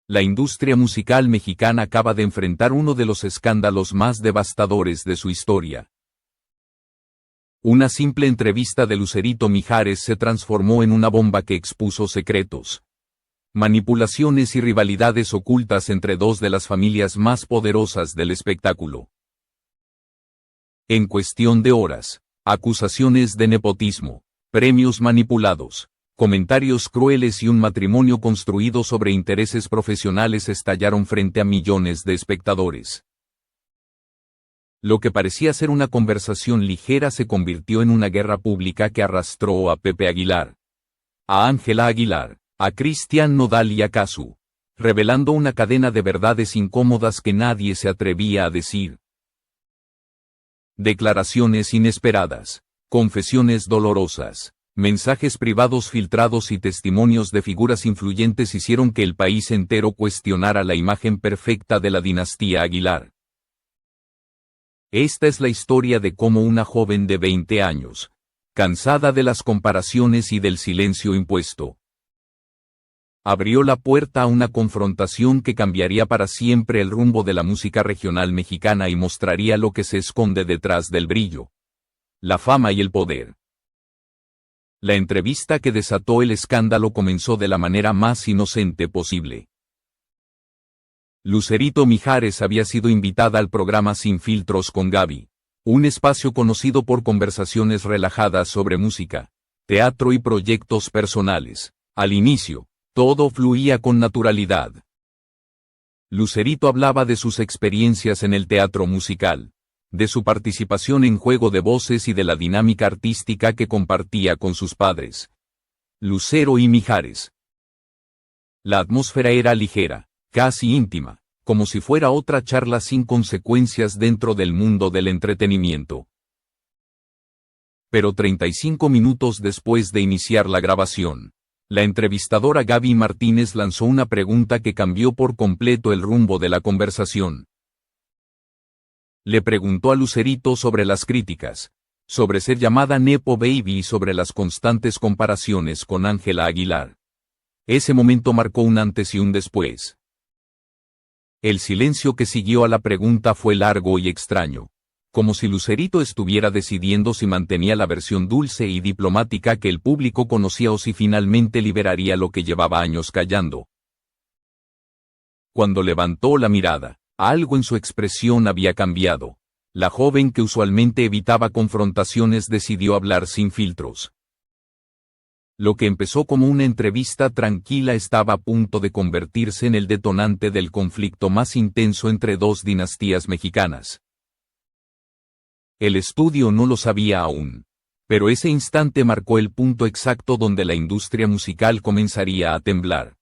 La industria musical mexicana acaba de enfrentar uno de los escándalos más devastadores de su historia. Una simple entrevista de Lucerito Mijares se transformó en una bomba que expuso secretos, manipulaciones y rivalidades ocultas entre dos de las familias más poderosas del espectáculo. En cuestión de horas, acusaciones de nepotismo, premios manipulados, comentarios crueles y un matrimonio construido sobre intereses profesionales estallaron frente a millones de espectadores. Lo que parecía ser una conversación ligera se convirtió en una guerra pública que arrastró a Pepe Aguilar, a Ángela Aguilar, a Cristian Nodal y a Casu, revelando una cadena de verdades incómodas que nadie se atrevía a decir. Declaraciones inesperadas, confesiones dolorosas, mensajes privados filtrados y testimonios de figuras influyentes hicieron que el país entero cuestionara la imagen perfecta de la dinastía Aguilar. Esta es la historia de cómo una joven de 20 años, cansada de las comparaciones y del silencio impuesto, abrió la puerta a una confrontación que cambiaría para siempre el rumbo de la música regional mexicana y mostraría lo que se esconde detrás del brillo, la fama y el poder. La entrevista que desató el escándalo comenzó de la manera más inocente posible. Lucerito Mijares había sido invitada al programa Sin Filtros con Gaby, un espacio conocido por conversaciones relajadas sobre música, teatro y proyectos personales. Al inicio, todo fluía con naturalidad. Lucerito hablaba de sus experiencias en el teatro musical, de su participación en Juego de Voces y de la dinámica artística que compartía con sus padres, Lucero y Mijares. La atmósfera era ligera, casi íntima, como si fuera otra charla sin consecuencias dentro del mundo del entretenimiento. Pero 35 minutos después de iniciar la grabación, la entrevistadora Gaby Martínez lanzó una pregunta que cambió por completo el rumbo de la conversación. Le preguntó a Lucerito sobre las críticas, sobre ser llamada Nepo Baby y sobre las constantes comparaciones con Ángela Aguilar. Ese momento marcó un antes y un después. El silencio que siguió a la pregunta fue largo y extraño, como si Lucerito estuviera decidiendo si mantenía la versión dulce y diplomática que el público conocía o si finalmente liberaría lo que llevaba años callando. Cuando levantó la mirada, algo en su expresión había cambiado. La joven que usualmente evitaba confrontaciones decidió hablar sin filtros. Lo que empezó como una entrevista tranquila estaba a punto de convertirse en el detonante del conflicto más intenso entre dos dinastías mexicanas. El estudio no lo sabía aún, pero ese instante marcó el punto exacto donde la industria musical comenzaría a temblar.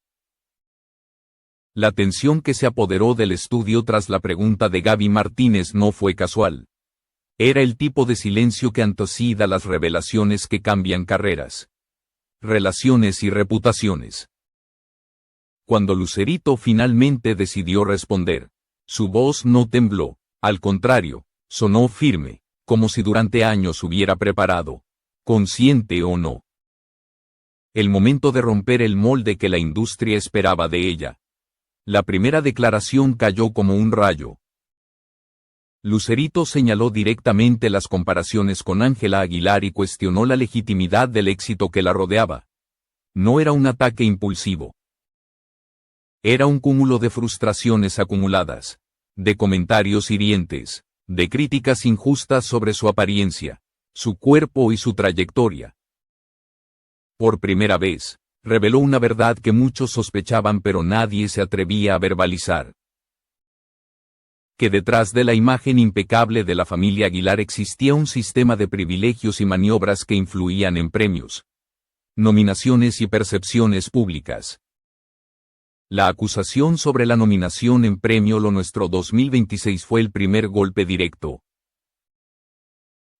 La tensión que se apoderó del estudio tras la pregunta de Gaby Martínez no fue casual. Era el tipo de silencio que antecede las revelaciones que cambian carreras, relaciones y reputaciones. Cuando Lucerito finalmente decidió responder, su voz no tembló, al contrario, sonó firme, como si durante años hubiera preparado, consciente o no, el momento de romper el molde que la industria esperaba de ella. La primera declaración cayó como un rayo. Lucerito señaló directamente las comparaciones con Ángela Aguilar y cuestionó la legitimidad del éxito que la rodeaba. No era un ataque impulsivo. Era un cúmulo de frustraciones acumuladas, de comentarios hirientes, de críticas injustas sobre su apariencia, su cuerpo y su trayectoria. Por primera vez, reveló una verdad que muchos sospechaban pero nadie se atrevía a verbalizar. Que detrás de la imagen impecable de la familia Aguilar existía un sistema de privilegios y maniobras que influían en premios, nominaciones y percepciones públicas. La acusación sobre la nominación en Premio Lo Nuestro 2026 fue el primer golpe directo.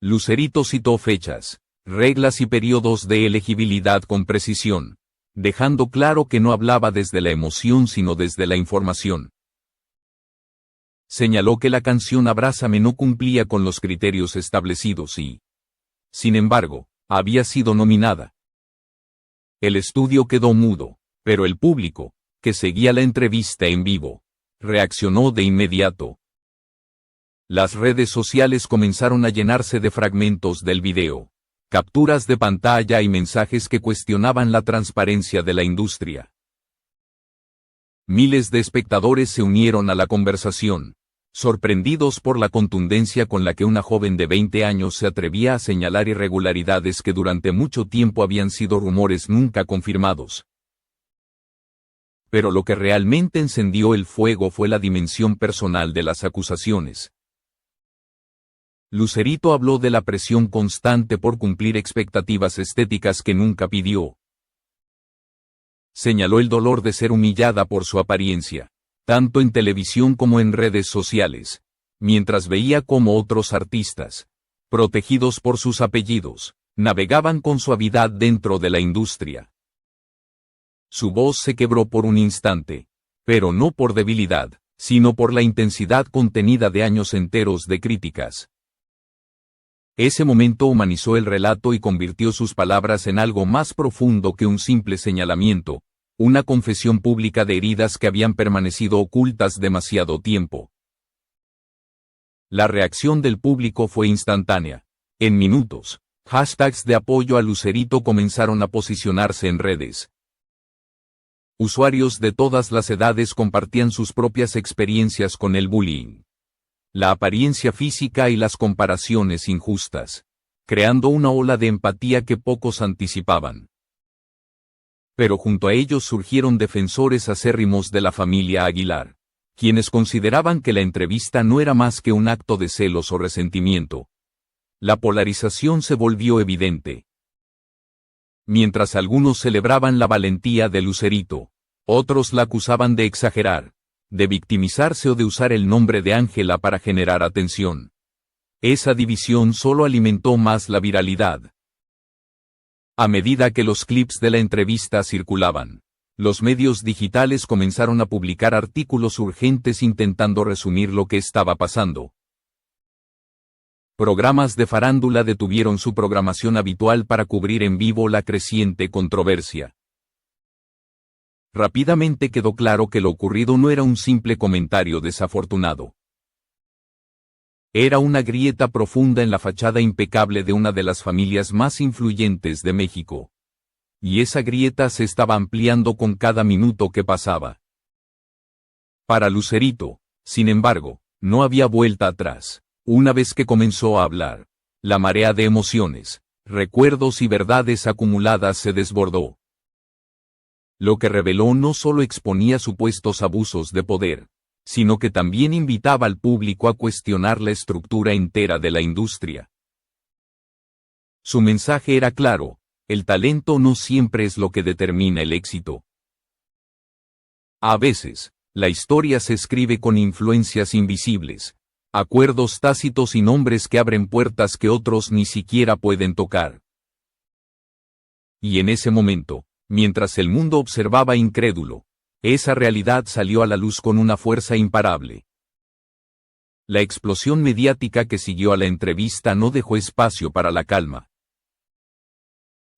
Lucerito citó fechas, reglas y periodos de elegibilidad con precisión, dejando claro que no hablaba desde la emoción sino desde la información. Señaló que la canción Abrázame no cumplía con los criterios establecidos y, sin embargo, había sido nominada. El estudio quedó mudo, pero el público, que seguía la entrevista en vivo, reaccionó de inmediato. Las redes sociales comenzaron a llenarse de fragmentos del video, capturas de pantalla y mensajes que cuestionaban la transparencia de la industria. Miles de espectadores se unieron a la conversación, sorprendidos por la contundencia con la que una joven de 20 años se atrevía a señalar irregularidades que durante mucho tiempo habían sido rumores nunca confirmados. Pero lo que realmente encendió el fuego fue la dimensión personal de las acusaciones. Lucerito habló de la presión constante por cumplir expectativas estéticas que nunca pidió. Señaló el dolor de ser humillada por su apariencia, tanto en televisión como en redes sociales, mientras veía cómo otros artistas, protegidos por sus apellidos, navegaban con suavidad dentro de la industria. Su voz se quebró por un instante, pero no por debilidad, sino por la intensidad contenida de años enteros de críticas. Ese momento humanizó el relato y convirtió sus palabras en algo más profundo que un simple señalamiento, una confesión pública de heridas que habían permanecido ocultas demasiado tiempo. La reacción del público fue instantánea. En minutos, hashtags de apoyo a Lucerito comenzaron a posicionarse en redes. Usuarios de todas las edades compartían sus propias experiencias con el bullying, la apariencia física y las comparaciones injustas, creando una ola de empatía que pocos anticipaban. Pero junto a ellos surgieron defensores acérrimos de la familia Aguilar, quienes consideraban que la entrevista no era más que un acto de celos o resentimiento. La polarización se volvió evidente. Mientras algunos celebraban la valentía de Lucerito, otros la acusaban de exagerar, de victimizarse o de usar el nombre de Ángela para generar atención. Esa división solo alimentó más la viralidad. A medida que los clips de la entrevista circulaban, los medios digitales comenzaron a publicar artículos urgentes intentando resumir lo que estaba pasando. Programas de farándula detuvieron su programación habitual para cubrir en vivo la creciente controversia. Rápidamente quedó claro que lo ocurrido no era un simple comentario desafortunado. Era una grieta profunda en la fachada impecable de una de las familias más influyentes de México. Y esa grieta se estaba ampliando con cada minuto que pasaba. Para Lucerito, sin embargo, no había vuelta atrás. Una vez que comenzó a hablar, la marea de emociones, recuerdos y verdades acumuladas se desbordó. Lo que reveló no solo exponía supuestos abusos de poder, sino que también invitaba al público a cuestionar la estructura entera de la industria. Su mensaje era claro: el talento no siempre es lo que determina el éxito. A veces, la historia se escribe con influencias invisibles, acuerdos tácitos y nombres que abren puertas que otros ni siquiera pueden tocar. Y en ese momento, mientras el mundo observaba incrédulo, esa realidad salió a la luz con una fuerza imparable. La explosión mediática que siguió a la entrevista no dejó espacio para la calma.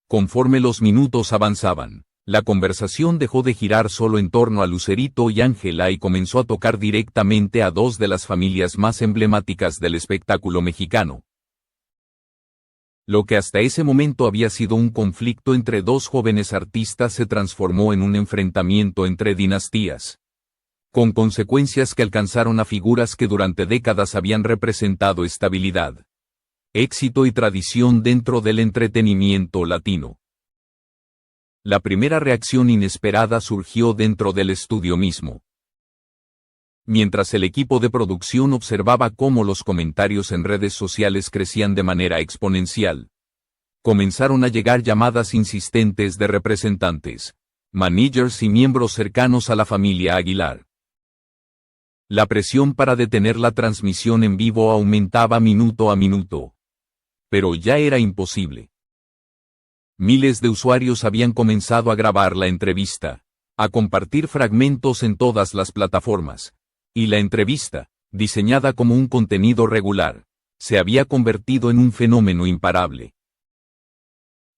Conforme los minutos avanzaban, la conversación dejó de girar solo en torno a Lucerito y Ángela y comenzó a tocar directamente a dos de las familias más emblemáticas del espectáculo mexicano. Lo que hasta ese momento había sido un conflicto entre dos jóvenes artistas se transformó en un enfrentamiento entre dinastías, con consecuencias que alcanzaron a figuras que durante décadas habían representado estabilidad, éxito y tradición dentro del entretenimiento latino. La primera reacción inesperada surgió dentro del estudio mismo. Mientras el equipo de producción observaba cómo los comentarios en redes sociales crecían de manera exponencial, comenzaron a llegar llamadas insistentes de representantes, managers y miembros cercanos a la familia Aguilar. La presión para detener la transmisión en vivo aumentaba minuto a minuto. Pero ya era imposible. Miles de usuarios habían comenzado a grabar la entrevista, a compartir fragmentos en todas las plataformas. Y la entrevista, diseñada como un contenido regular, se había convertido en un fenómeno imparable.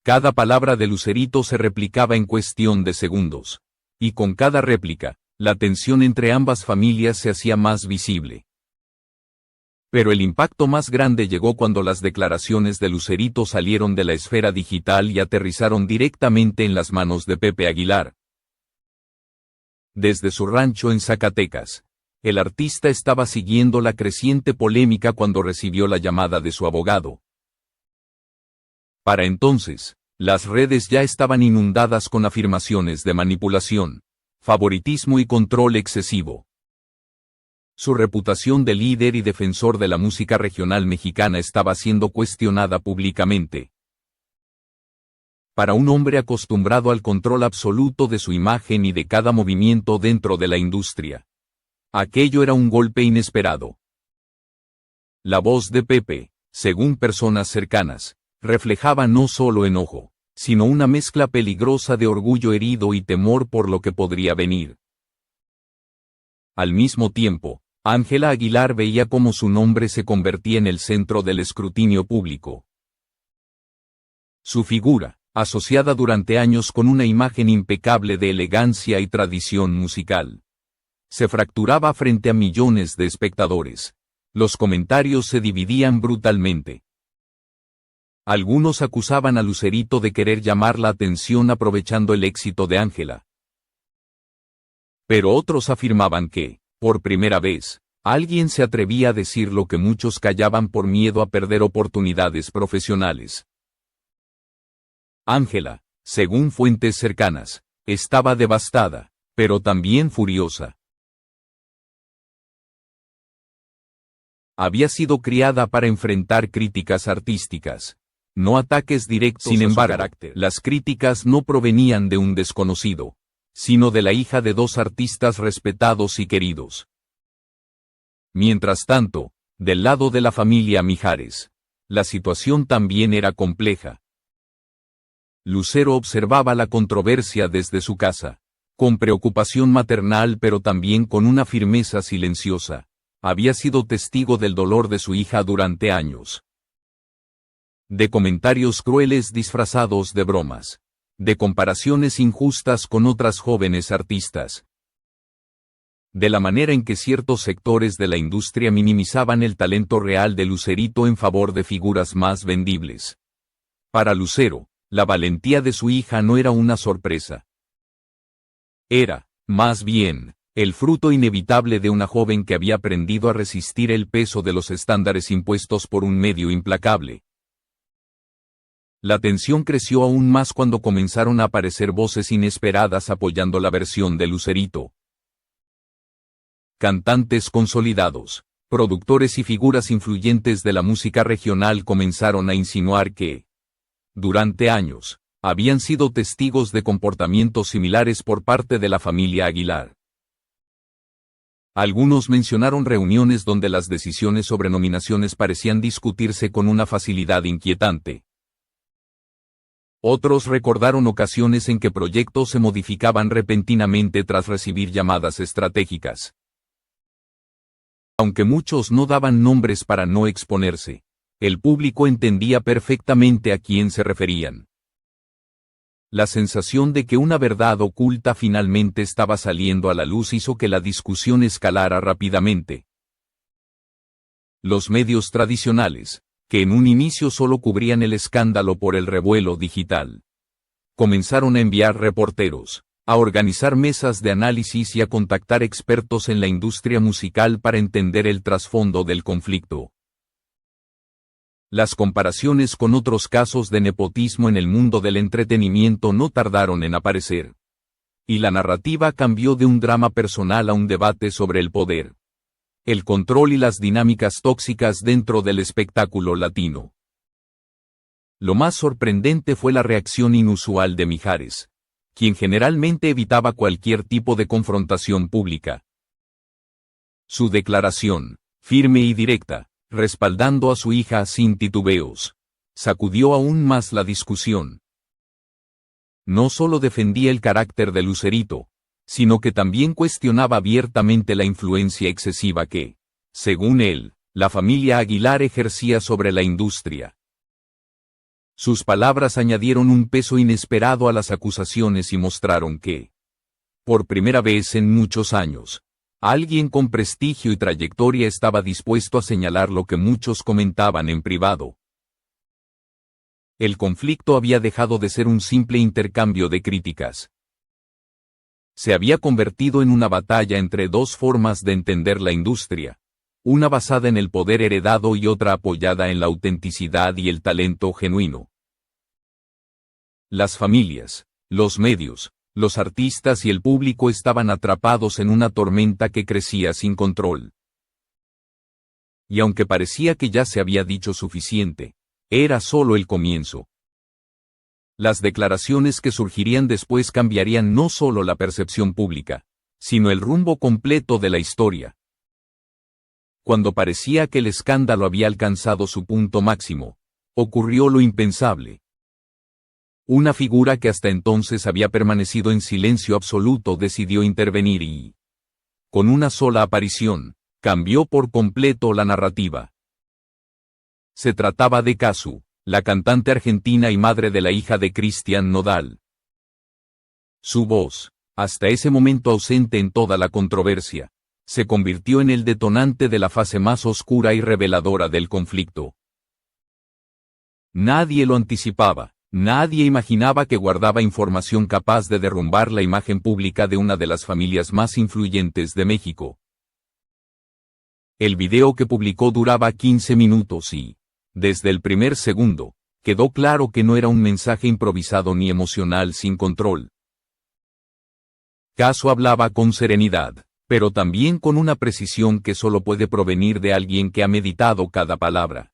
Cada palabra de Lucerito se replicaba en cuestión de segundos, y con cada réplica, la tensión entre ambas familias se hacía más visible. Pero el impacto más grande llegó cuando las declaraciones de Lucerito salieron de la esfera digital y aterrizaron directamente en las manos de Pepe Aguilar. Desde su rancho en Zacatecas, el artista estaba siguiendo la creciente polémica cuando recibió la llamada de su abogado. Para entonces, las redes ya estaban inundadas con afirmaciones de manipulación, favoritismo y control excesivo. Su reputación de líder y defensor de la música regional mexicana estaba siendo cuestionada públicamente. Para un hombre acostumbrado al control absoluto de su imagen y de cada movimiento dentro de la industria, aquello era un golpe inesperado. La voz de Pepe, según personas cercanas, reflejaba no solo enojo, sino una mezcla peligrosa de orgullo herido y temor por lo que podría venir. Al mismo tiempo, Ángela Aguilar veía cómo su nombre se convertía en el centro del escrutinio público. Su figura, asociada durante años con una imagen impecable de elegancia y tradición musical, se fracturaba frente a millones de espectadores. Los comentarios se dividían brutalmente. Algunos acusaban a Lucerito de querer llamar la atención aprovechando el éxito de Ángela. Pero otros afirmaban que, por primera vez, alguien se atrevía a decir lo que muchos callaban por miedo a perder oportunidades profesionales. Ángela, según fuentes cercanas, estaba devastada, pero también furiosa. Había sido criada para enfrentar críticas artísticas, no ataques directos. Sin embargo, las críticas no provenían de un desconocido, sino de la hija de dos artistas respetados y queridos. Mientras tanto, del lado de la familia Mijares, la situación también era compleja. Lucero observaba la controversia desde su casa, con preocupación maternal pero también con una firmeza silenciosa. Había sido testigo del dolor de su hija durante años. De comentarios crueles disfrazados de bromas, de comparaciones injustas con otras jóvenes artistas, de la manera en que ciertos sectores de la industria minimizaban el talento real de Lucerito en favor de figuras más vendibles. Para Lucero, la valentía de su hija no era una sorpresa. Era, más bien, el fruto inevitable de una joven que había aprendido a resistir el peso de los estándares impuestos por un medio implacable. La tensión creció aún más cuando comenzaron a aparecer voces inesperadas apoyando la versión de Lucerito. Cantantes consolidados, productores y figuras influyentes de la música regional comenzaron a insinuar que, durante años, habían sido testigos de comportamientos similares por parte de la familia Aguilar. Algunos mencionaron reuniones donde las decisiones sobre nominaciones parecían discutirse con una facilidad inquietante. Otros recordaron ocasiones en que proyectos se modificaban repentinamente tras recibir llamadas estratégicas. Aunque muchos no daban nombres para no exponerse, el público entendía perfectamente a quién se referían. La sensación de que una verdad oculta finalmente estaba saliendo a la luz hizo que la discusión escalara rápidamente. Los medios tradicionales, que en un inicio solo cubrían el escándalo por el revuelo digital, comenzaron a enviar reporteros, a organizar mesas de análisis y a contactar expertos en la industria musical para entender el trasfondo del conflicto. Las comparaciones con otros casos de nepotismo en el mundo del entretenimiento no tardaron en aparecer. Y la narrativa cambió de un drama personal a un debate sobre el poder, el control y las dinámicas tóxicas dentro del espectáculo latino. Lo más sorprendente fue la reacción inusual de Mijares, quien generalmente evitaba cualquier tipo de confrontación pública. Su declaración, firme y directa, respaldando a su hija sin titubeos, sacudió aún más la discusión. No solo defendía el carácter de Lucerito, sino que también cuestionaba abiertamente la influencia excesiva que, según él, la familia Aguilar ejercía sobre la industria. Sus palabras añadieron un peso inesperado a las acusaciones y mostraron que, Por primera vez en muchos años, alguien con prestigio y trayectoria estaba dispuesto a señalar lo que muchos comentaban en privado. El conflicto había dejado de ser un simple intercambio de críticas. Se había convertido en una batalla entre dos formas de entender la industria, una basada en el poder heredado y otra apoyada en la autenticidad y el talento genuino. Las familias, los medios, los artistas y el público estaban atrapados en una tormenta que crecía sin control. Y aunque parecía que ya se había dicho suficiente, era solo el comienzo. Las declaraciones que surgirían después cambiarían no solo la percepción pública, sino el rumbo completo de la historia. Cuando parecía que el escándalo había alcanzado su punto máximo, ocurrió lo impensable. Una figura que hasta entonces había permanecido en silencio absoluto decidió intervenir y, con una sola aparición, cambió por completo la narrativa. Se trataba de Cazzu, la cantante argentina y madre de la hija de Cristian Nodal. Su voz, hasta ese momento ausente en toda la controversia, se convirtió en el detonante de la fase más oscura y reveladora del conflicto. Nadie lo anticipaba, nadie imaginaba que guardaba información capaz de derrumbar la imagen pública de una de las familias más influyentes de México. El video que publicó duraba 15 minutos y, desde el primer segundo, quedó claro que no era un mensaje improvisado ni emocional sin control. Cazzu hablaba con serenidad, pero también con una precisión que solo puede provenir de alguien que ha meditado cada palabra.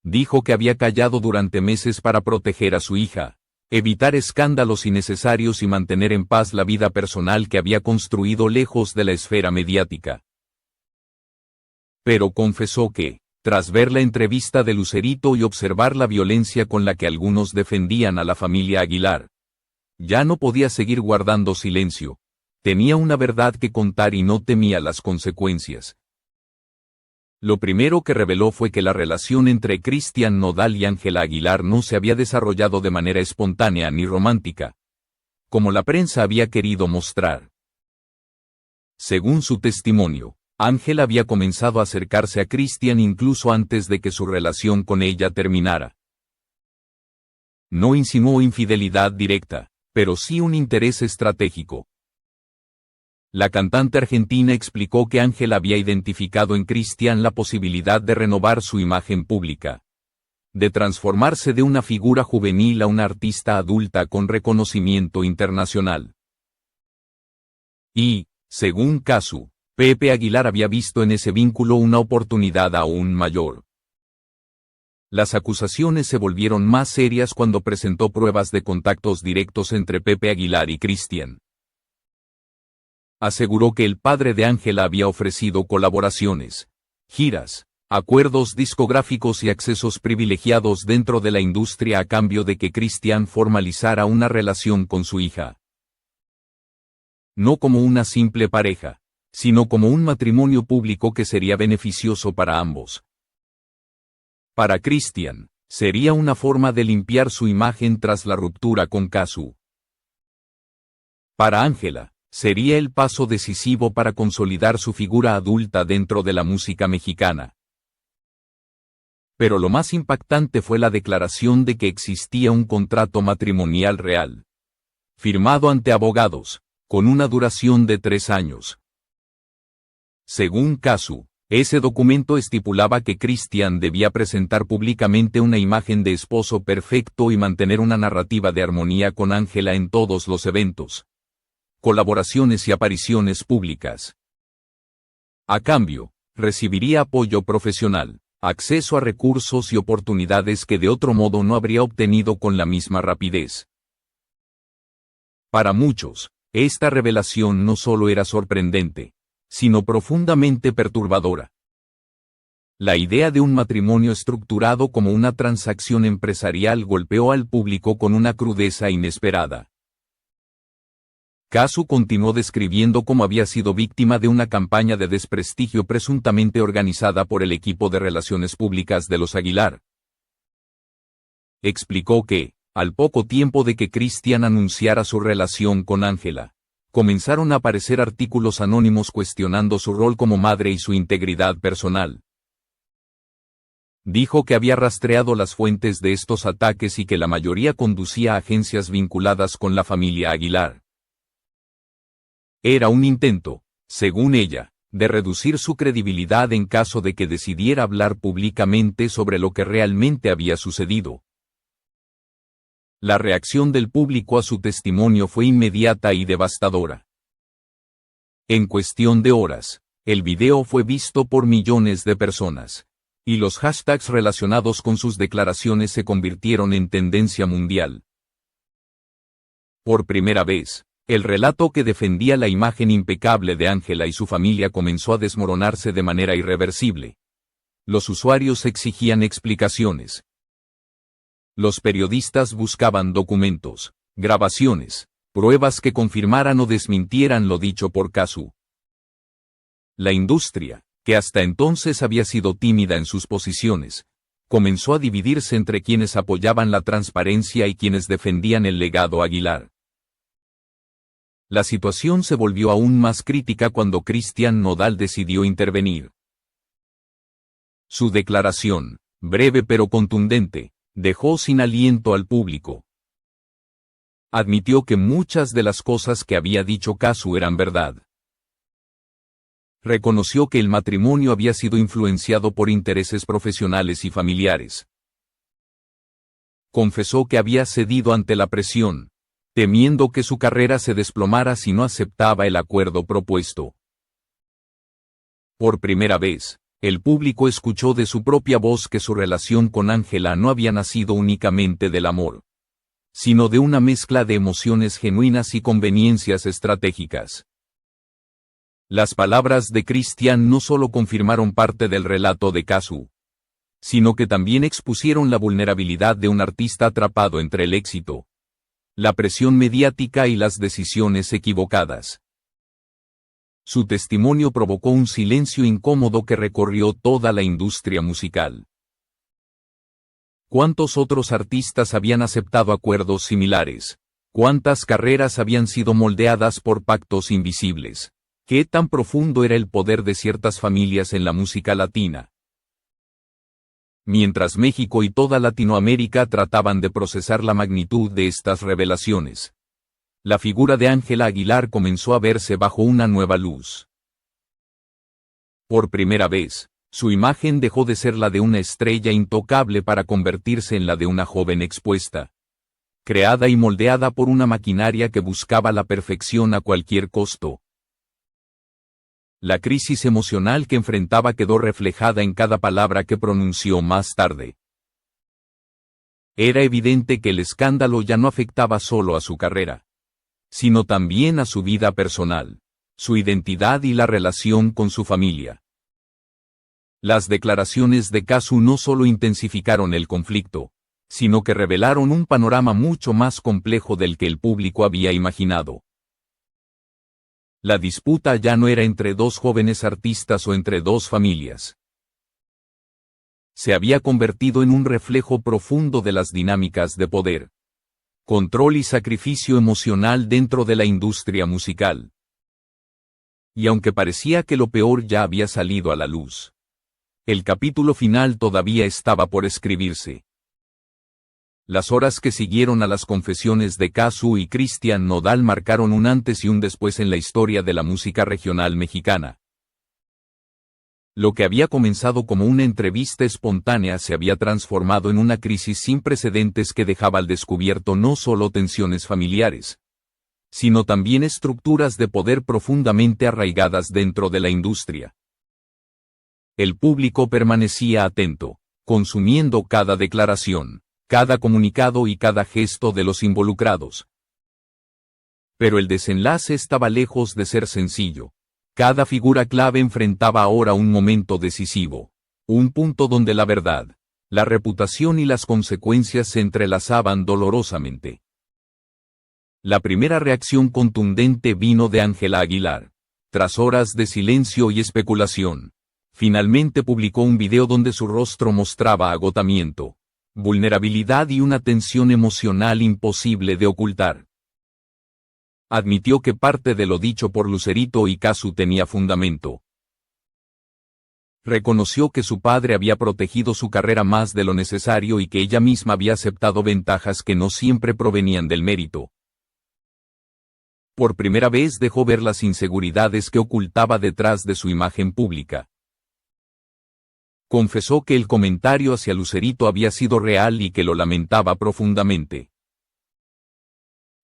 Dijo que había callado durante meses para proteger a su hija, evitar escándalos innecesarios y mantener en paz la vida personal que había construido lejos de la esfera mediática. Pero confesó que, tras ver la entrevista de Lucerito y observar la violencia con la que algunos defendían a la familia Aguilar, ya no podía seguir guardando silencio. Tenía una verdad que contar y no temía las consecuencias. Lo primero que reveló fue que la relación entre Cristian Nodal y Ángela Aguilar no se había desarrollado de manera espontánea ni romántica, como la prensa había querido mostrar. Según su testimonio, Ángela había comenzado a acercarse a Cristian incluso antes de que su relación con ella terminara. No insinuó infidelidad directa, pero sí un interés estratégico. La cantante argentina explicó que Ángela había identificado en Cristian la posibilidad de renovar su imagen pública, de transformarse de una figura juvenil a una artista adulta con reconocimiento internacional. Y, según Cazzu, Pepe Aguilar había visto en ese vínculo una oportunidad aún mayor. Las acusaciones se volvieron más serias cuando presentó pruebas de contactos directos entre Pepe Aguilar y Cristian. Aseguró que el padre de Ángela había ofrecido colaboraciones, giras, acuerdos discográficos y accesos privilegiados dentro de la industria a cambio de que Cristian formalizara una relación con su hija. No como una simple pareja, sino como un matrimonio público que sería beneficioso para ambos. Para Cristian, sería una forma de limpiar su imagen tras la ruptura con Cazzu. Para Ángela, sería el paso decisivo para consolidar su figura adulta dentro de la música mexicana. Pero lo más impactante fue la declaración de que existía un contrato matrimonial real, firmado ante abogados, con una duración de 3 años. Según Cazzu, ese documento estipulaba que Cristian debía presentar públicamente una imagen de esposo perfecto y mantener una narrativa de armonía con Ángela en todos los eventos, colaboraciones y apariciones públicas. A cambio, recibiría apoyo profesional, acceso a recursos y oportunidades que de otro modo no habría obtenido con la misma rapidez. Para muchos, esta revelación no solo era sorprendente, sino profundamente perturbadora. La idea de un matrimonio estructurado como una transacción empresarial golpeó al público con una crudeza inesperada. Cazzu continuó describiendo cómo había sido víctima de una campaña de desprestigio presuntamente organizada por el equipo de relaciones públicas de los Aguilar. Explicó que, Al poco tiempo de que Christian anunciara su relación con Ángela, comenzaron a aparecer artículos anónimos cuestionando su rol como madre y su integridad personal. Dijo que había rastreado las fuentes de estos ataques y que la mayoría conducía a agencias vinculadas con la familia Aguilar. Era un intento, según ella, de reducir su credibilidad en caso de que decidiera hablar públicamente sobre lo que realmente había sucedido. La reacción del público a su testimonio fue inmediata y devastadora. En cuestión de horas, el video fue visto por millones de personas, y los hashtags relacionados con sus declaraciones se convirtieron en tendencia mundial. Por primera vez, el relato que defendía la imagen impecable de Ángela y su familia comenzó a desmoronarse de manera irreversible. Los usuarios exigían explicaciones. Los periodistas buscaban documentos, grabaciones, pruebas que confirmaran o desmintieran lo dicho por Cazzu. La industria, que hasta entonces había sido tímida en sus posiciones, comenzó a dividirse entre quienes apoyaban la transparencia y quienes defendían el legado Aguilar. La situación se volvió aún más crítica cuando Christian Nodal decidió intervenir. Su declaración, breve pero contundente, dejó sin aliento al público. Admitió que muchas de las cosas que había dicho Cazzu eran verdad. Reconoció que el matrimonio había sido influenciado por intereses profesionales y familiares. Confesó que había cedido ante la presión, temiendo que su carrera se desplomara si no aceptaba el acuerdo propuesto. Por primera vez, el público escuchó de su propia voz que su relación con Ángela no había nacido únicamente del amor, sino de una mezcla de emociones genuinas y conveniencias estratégicas. Las palabras de Christian no solo confirmaron parte del relato de Cazzu, sino que también expusieron la vulnerabilidad de un artista atrapado entre el éxito, la presión mediática y las decisiones equivocadas. Su testimonio provocó un silencio incómodo que recorrió toda la industria musical. ¿Cuántos otros artistas habían aceptado acuerdos similares? ¿Cuántas carreras habían sido moldeadas por pactos invisibles? ¿Qué tan profundo era el poder de ciertas familias en la música latina? Mientras México y toda Latinoamérica trataban de procesar la magnitud de estas revelaciones, la figura de Ángela Aguilar comenzó a verse bajo una nueva luz. Por primera vez, su imagen dejó de ser la de una estrella intocable para convertirse en la de una joven expuesta, creada y moldeada por una maquinaria que buscaba la perfección a cualquier costo. La crisis emocional que enfrentaba quedó reflejada en cada palabra que pronunció más tarde. Era evidente que el escándalo ya no afectaba solo a su carrera, sino también a su vida personal, su identidad y la relación con su familia. Las declaraciones de Cazzu no solo intensificaron el conflicto, sino que revelaron un panorama mucho más complejo del que el público había imaginado. La disputa ya no era entre dos jóvenes artistas o entre dos familias. Se había convertido en un reflejo profundo de las dinámicas de poder, control y sacrificio emocional dentro de la industria musical. Y aunque parecía que lo peor ya había salido a la luz, el capítulo final todavía estaba por escribirse. Las horas que siguieron a las confesiones de Cazzu y Christian Nodal marcaron un antes y un después en la historia de la música regional mexicana. Lo que había comenzado como una entrevista espontánea se había transformado en una crisis sin precedentes que dejaba al descubierto no solo tensiones familiares, sino también estructuras de poder profundamente arraigadas dentro de la industria. El público permanecía atento, consumiendo cada declaración, cada comunicado y cada gesto de los involucrados. Pero el desenlace estaba lejos de ser sencillo. Cada figura clave enfrentaba ahora un momento decisivo, un punto donde la verdad, la reputación y las consecuencias se entrelazaban dolorosamente. La primera reacción contundente vino de Ángela Aguilar. Tras horas de silencio y especulación, finalmente publicó un video donde su rostro mostraba agotamiento, vulnerabilidad y una tensión emocional imposible de ocultar. Admitió que parte de lo dicho por Lucerito y Casu tenía fundamento. Reconoció que su padre había protegido su carrera más de lo necesario y que ella misma había aceptado ventajas que no siempre provenían del mérito. Por primera vez dejó ver las inseguridades que ocultaba detrás de su imagen pública. Confesó que el comentario hacia Lucerito había sido real y que lo lamentaba profundamente.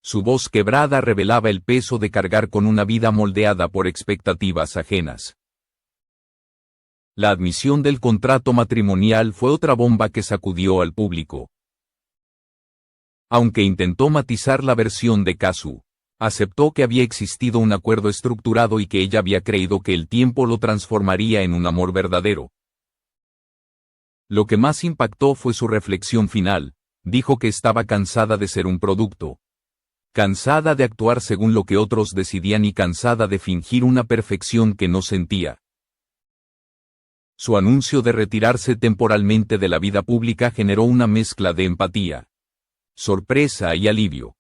Su voz quebrada revelaba el peso de cargar con una vida moldeada por expectativas ajenas. La admisión del contrato matrimonial fue otra bomba que sacudió al público. Aunque intentó matizar la versión de Casu, aceptó que había existido un acuerdo estructurado y que ella había creído que el tiempo lo transformaría en un amor verdadero. Lo que más impactó fue su reflexión final. Dijo que estaba cansada de ser un producto. Cansada de actuar según lo que otros decidían y cansada de fingir una perfección que no sentía. Su anuncio de retirarse temporalmente de la vida pública generó una mezcla de empatía, sorpresa y alivio.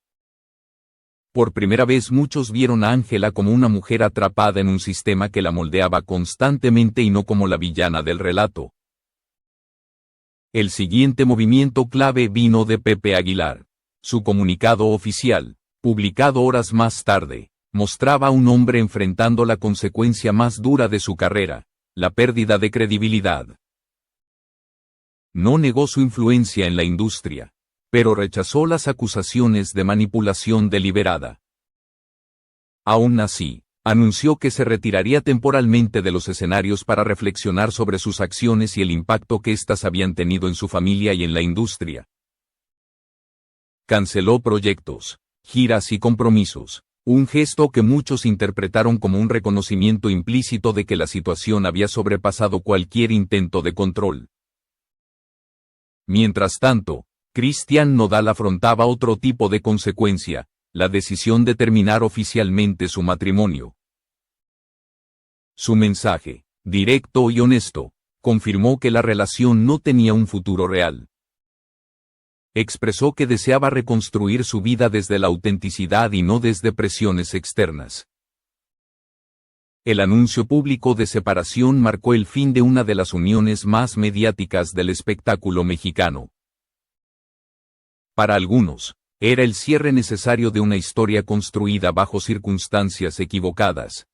Por primera vez muchos vieron a Ángela como una mujer atrapada en un sistema que la moldeaba constantemente y no como la villana del relato. El siguiente movimiento clave vino de Pepe Aguilar. Su comunicado oficial, publicado horas más tarde, mostraba a un hombre enfrentando la consecuencia más dura de su carrera, la pérdida de credibilidad. No negó su influencia en la industria, pero rechazó las acusaciones de manipulación deliberada. Aún así, anunció que se retiraría temporalmente de los escenarios para reflexionar sobre sus acciones y el impacto que éstas habían tenido en su familia y en la industria. Canceló proyectos, giras y compromisos, un gesto que muchos interpretaron como un reconocimiento implícito de que la situación había sobrepasado cualquier intento de control. Mientras tanto, Cristian Nodal afrontaba otro tipo de consecuencia, la decisión de terminar oficialmente su matrimonio. Su mensaje, directo y honesto, confirmó que la relación no tenía un futuro real. Expresó que deseaba reconstruir su vida desde la autenticidad y no desde presiones externas. El anuncio público de separación marcó el fin de una de las uniones más mediáticas del espectáculo mexicano. Para algunos, era el cierre necesario de una historia construida bajo circunstancias equivocadas.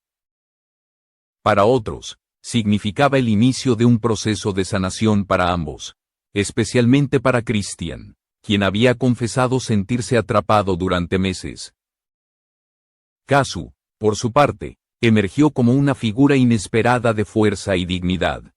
Para otros, significaba el inicio de un proceso de sanación para ambos, especialmente para Cristian, quien había confesado sentirse atrapado durante meses. Casu, por su parte, emergió como una figura inesperada de fuerza y dignidad.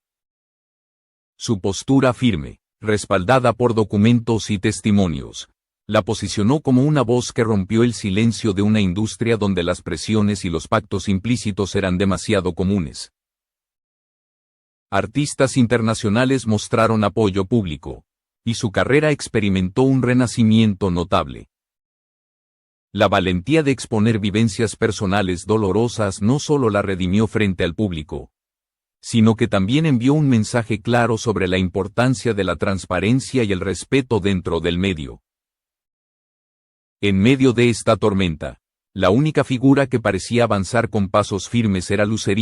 Su postura firme, respaldada por documentos y testimonios, la posicionó como una voz que rompió el silencio de una industria donde las presiones y los pactos implícitos eran demasiado comunes. Artistas internacionales mostraron apoyo público, y su carrera experimentó un renacimiento notable. La valentía de exponer vivencias personales dolorosas no solo la redimió frente al público, sino que también envió un mensaje claro sobre la importancia de la transparencia y el respeto dentro del medio. En medio de esta tormenta, la única figura que parecía avanzar con pasos firmes era Lucerito.